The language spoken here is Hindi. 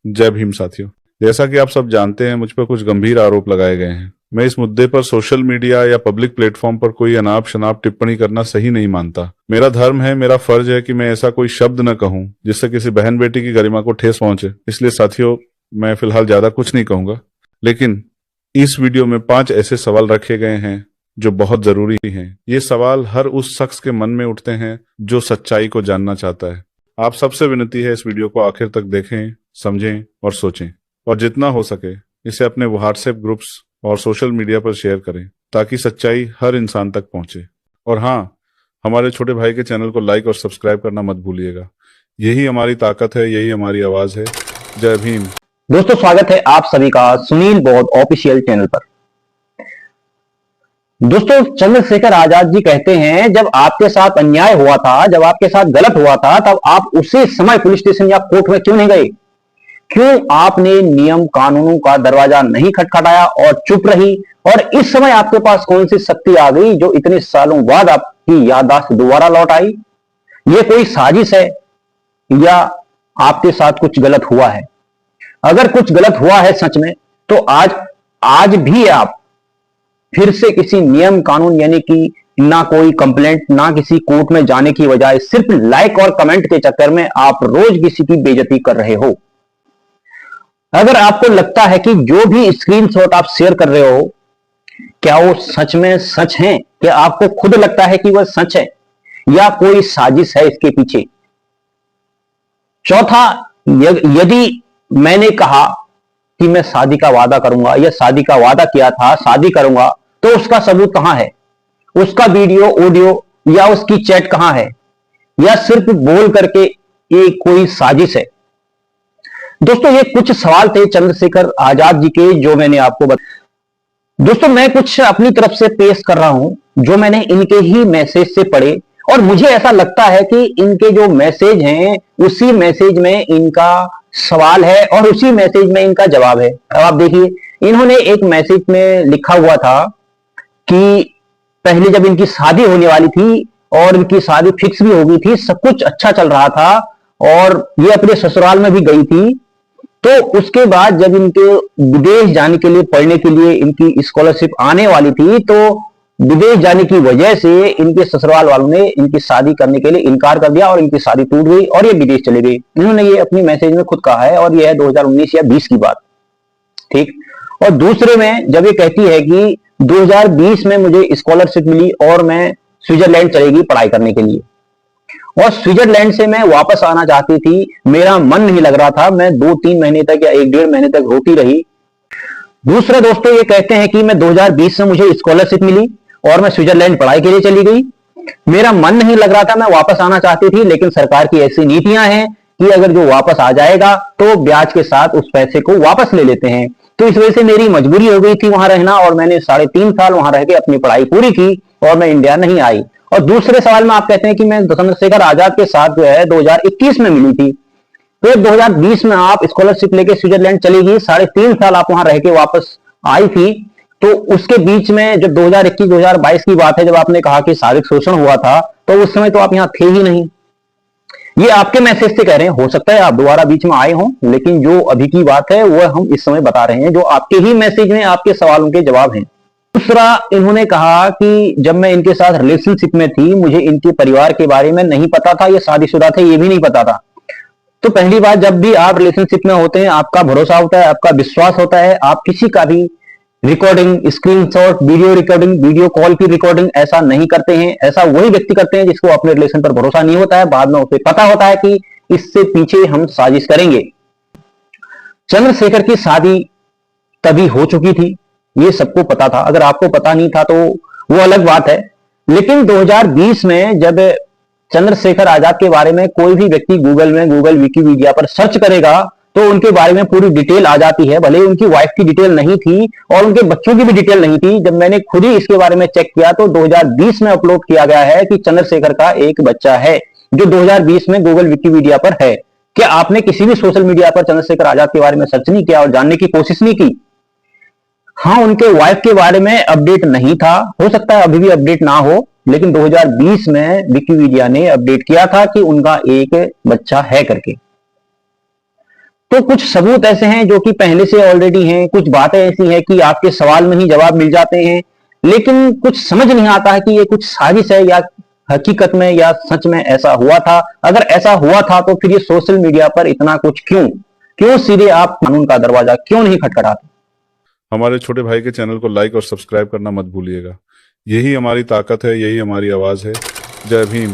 जय भीम साथियों। जैसा कि आप सब जानते हैं, मुझ पर कुछ गंभीर आरोप लगाए गए हैं। मैं इस मुद्दे पर सोशल मीडिया या पब्लिक प्लेटफॉर्म पर कोई अनाप शनाप टिप्पणी करना सही नहीं मानता। मेरा धर्म है, मेरा फर्ज है कि मैं ऐसा कोई शब्द न कहूं जिससे किसी बहन बेटी की गरिमा को ठेस पहुंचे। इसलिए साथियों, मैं फिलहाल ज्यादा कुछ नहीं कहूंगा, लेकिन इस वीडियो में 5 ऐसे सवाल रखे गए हैं जो बहुत जरूरी हैं। ये सवाल हर उस शख्स के मन में उठते हैं जो सच्चाई को जानना चाहता है। आप सबसे विनती है, इस वीडियो को आखिर तक देखें, समझें और सोचें, और जितना हो सके इसे अपने व्हाट्सएप ग्रुप्स और सोशल मीडिया पर शेयर करें ताकि सच्चाई हर इंसान तक पहुंचे। और हाँ, हमारे छोटे भाई के चैनल को लाइक और सब्सक्राइब करना मत भूलिएगा। यही हमारी ताकत है, यही हमारी आवाज है। जय भीम। दोस्तों, स्वागत है आप सभी का सुनील बोध ऑफिशियल चैनल पर। दोस्तों, चंद्रशेखर आजाद जी कहते हैं, जब आपके साथ अन्याय हुआ था, जब आपके साथ गलत हुआ था, तब आप उसी समय पुलिस स्टेशन या कोर्ट में क्यों नहीं गए? क्यों आपने नियम कानूनों का दरवाजा नहीं खटखटाया और चुप रही? और इस समय आपके पास कौन सी शक्ति आ गई जो इतने सालों बाद आपकी याददाश्त दोबारा लौट आई? ये कोई साजिश है या आपके साथ कुछ गलत हुआ है? अगर कुछ गलत हुआ है सच में, तो आज भी आप फिर से किसी नियम कानून यानी कि ना कोई कंप्लेंट, ना किसी कोर्ट में जाने की बजाय सिर्फ लाइक और कमेंट के चक्कर में आप रोज किसी की बेइज्जती कर रहे हो। अगर आपको लगता है कि जो भी स्क्रीनशॉट आप शेयर कर रहे हो, क्या वो सच में सच है? क्या आपको खुद लगता है कि वह सच है या कोई साजिश है इसके पीछे? चौथा, यदि मैंने कहा कि मैं शादी का वादा करूंगा या शादी का वादा किया था, शादी करूंगा, तो उसका सबूत कहां है? उसका वीडियो, ऑडियो या उसकी चैट कहां है? या सिर्फ बोल करके ये कोई साजिश है? दोस्तों, ये कुछ सवाल थे चंद्रशेखर आजाद जी के जो मैंने आपको दोस्तों, मैं कुछ अपनी तरफ से पेश कर रहा हूं जो मैंने इनके ही मैसेज से पढ़े, और मुझे ऐसा लगता है कि इनके जो मैसेज हैं उसी मैसेज में इनका सवाल है और उसी मैसेज में इनका जवाब है। अब आप देखिए, इन्होंने एक मैसेज में लिखा हुआ था कि पहले जब इनकी शादी होने वाली थी और इनकी शादी फिक्स भी हो गई थी, सब कुछ अच्छा चल रहा था और ये अपने ससुराल में भी गई थी, तो उसके बाद जब इनके विदेश जाने के लिए, पढ़ने के लिए इनकी स्कॉलरशिप आने वाली थी, तो विदेश जाने की वजह से इनके ससुराल वालों ने इनकी शादी करने के लिए इनकार कर दिया और इनकी शादी टूट गई और ये विदेश चले गए। इन्होंने ये अपनी मैसेज में खुद कहा है और ये है 2019 या 20 की बात, ठीक। और दूसरे में जब ये कहती है कि 2020 में मुझे स्कॉलरशिप मिली और मैं स्विट्जरलैंड चलेगी पढ़ाई करने के लिए, और स्विट्जरलैंड से मैं वापस आना चाहती थी, मेरा मन नहीं लग रहा था, मैं 2-3 महीने तक या 1-1.5 महीने तक रोती रही। दूसरा, दोस्तों, ये कहते हैं कि मैं 2020 में मुझे स्कॉलरशिप मिली और मैं स्विट्जरलैंड पढ़ाई के लिए चली गई, मेरा मन नहीं लग रहा था, मैं वापस आना चाहती थी, लेकिन सरकार की ऐसी नीतियां हैं कि अगर जो वापस आ जाएगा तो ब्याज के साथ उस पैसे को वापस ले लेते हैं, तो इस वजह से मेरी मजबूरी हो गई थी वहां रहना और मैंने 3.5 साल वहां रह के अपनी पढ़ाई पूरी की और मैं इंडिया नहीं आई। और दूसरे सवाल में आप कहते हैं कि मैं चंद्रशेखर आजाद के साथ जो है 2021 में मिली थी, तो 2020 में आप स्कॉलरशिप लेके स्विट्जरलैंड चली गई, 3.5 साल आप वहां रह के वापस आई थी, तो उसके बीच में जब 2021-2022 की बात है, जब आपने कहा कि शारीरिक शोषण हुआ था, तो उस समय तो आप यहां थे ही नहीं। ये आपके मैसेज से कह रहे हैं, हो सकता है आप दोबारा बीच में आए हों, लेकिन जो अभी की बात है वह हम इस समय बता रहे हैं, जो आपके ही मैसेज में आपके सवालों के जवाब हैं। दूसरा, इन्होंने कहा कि जब मैं इनके साथ रिलेशनशिप में थी, मुझे इनके परिवार के बारे में नहीं पता था, ये शादीशुदा थे ये भी नहीं पता था। तो पहली बात, जब भी आप रिलेशनशिप में होते हैं, आपका भरोसा होता है, आपका विश्वास होता है, आप किसी का भी recording, screenshot, video recording, video call की रिकॉर्डिंग ऐसा नहीं करते हैं। ऐसा वही व्यक्ति करते हैं जिसको अपने रिलेशन पर भरोसा नहीं होता है, बाद में उसे पता होता है कि इससे पीछे हम साजिश करेंगे। चंद्रशेखर की शादी तभी हो चुकी थी, ये सबको पता था। अगर आपको पता नहीं था तो वो अलग बात है, लेकिन 2020 में जब चंद्रशेखर आजाद के बारे में कोई भी व्यक्ति गूगल विकिपीडिया पर सर्च करेगा तो उनके बारे में पूरी डिटेल आ जाती है। भले उनकी वाइफ की डिटेल नहीं थी और उनके बच्चों की भी डिटेल नहीं थी। जब मैंने खुद ही इसके बारे में चेक किया तो 2020 में अपलोड किया गया है कि चंद्रशेखर का एक बच्चा है, जो 2020 में गूगल विकिपीडिया पर है। क्या आपने किसी भी सोशल मीडिया पर चंद्रशेखर आजाद के बारे में सर्च नहीं किया और जानने की कोशिश नहीं की? हाँ, उनके वाइफ के बारे में अपडेट नहीं था, हो सकता है अभी भी अपडेट ना हो, लेकिन 2020 में विकिपीडिया ने अपडेट किया था कि उनका एक बच्चा है करके। तो कुछ सबूत ऐसे हैं जो कि पहले से ऑलरेडी हैं, कुछ बातें ऐसी हैं कि आपके सवाल में ही जवाब मिल जाते हैं, लेकिन कुछ समझ नहीं आता है कि ये कुछ साजिश है या हकीकत में या सच में ऐसा हुआ था। अगर ऐसा हुआ था तो फिर ये सोशल मीडिया पर इतना कुछ क्यों सीधे आप कानून का दरवाजा क्यों नहीं खटखटाते? हमारे छोटे भाई के चैनल को लाइक और सब्सक्राइब करना मत भूलिएगा। यही हमारी ताकत है, यही हमारी आवाज है। जय भीम।